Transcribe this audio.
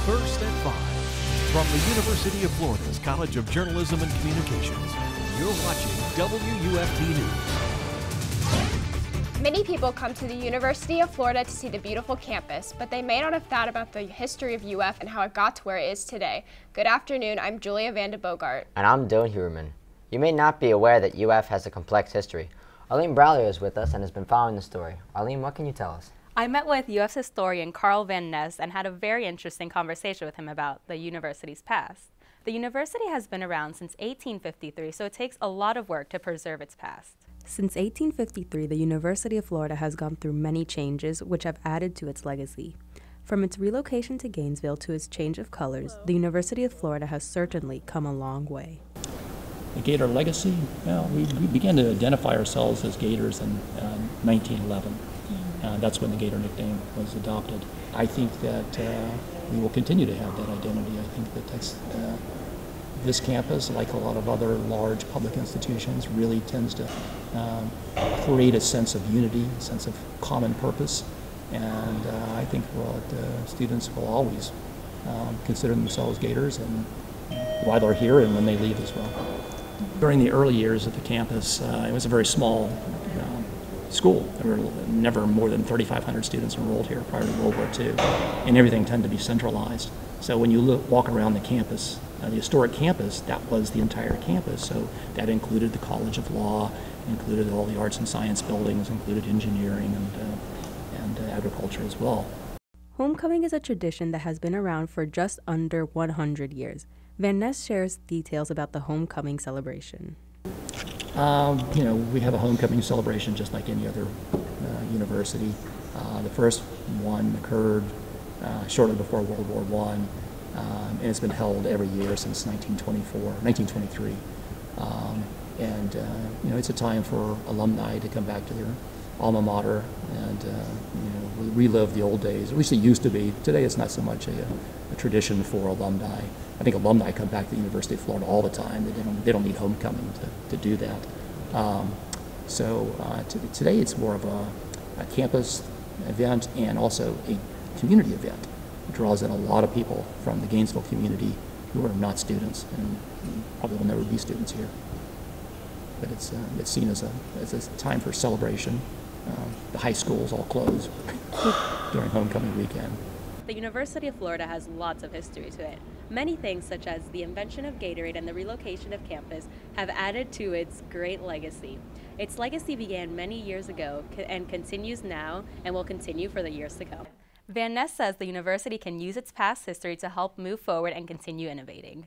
First at 5. From the University of Florida's College of Journalism and Communications, you're watching WUFT News. Many people come to the University of Florida to see the beautiful campus, but they may not have thought about the history of UF and how it got to where it is today. Good afternoon, I'm Julia Vanda Bogart. And I'm Dylan Huerman. You may not be aware that UF has a complex history. Arlene Braulio is with us and has been following the story. Arlene, what can you tell us? I met with UF's historian Carl Van Ness and had a very interesting conversation with him about the university's past. The university has been around since 1853, so it takes a lot of work to preserve its past. Since 1853, the University of Florida has gone through many changes which have added to its legacy. From its relocation to Gainesville to its change of colors, the University of Florida has certainly come a long way. The Gator legacy, well, we began to identify ourselves as Gators in 1911. That's when the Gator nickname was adopted. I think that we will continue to have that identity. I think that this campus, like a lot of other large public institutions, really tends to create a sense of unity, a sense of common purpose. And I think students will always consider themselves Gators and while they're here and when they leave as well. During the early years of the campus, it was a very small school. There were never more than 3,500 students enrolled here prior to World War II, and everything tended to be centralized. So when you walk around the campus, the historic campus, that was the entire campus. So that included the College of Law, included all the arts and science buildings, included engineering and agriculture as well. Homecoming is a tradition that has been around for just under 100 years. Van Ness shares details about the homecoming celebration. We have a homecoming celebration just like any other university. The first one occurred shortly before World War I, and it's been held every year since 1923. It's a time for alumni to come back to their alma mater and relive the old days. At least it used to be. Today it's not so much a tradition for alumni. I think alumni come back to the University of Florida all the time. They don't need homecoming to do that. Today it's more of a campus event and also a community event. It draws in a lot of people from the Gainesville community who are not students and probably will never be students here. But it's seen as a time for celebration. The high schools all close during homecoming weekend. The University of Florida has lots of history to it. Many things, such as the invention of Gatorade and the relocation of campus, have added to its great legacy. Its legacy began many years ago and continues now and will continue for the years to come. Van Ness says the university can use its past history to help move forward and continue innovating.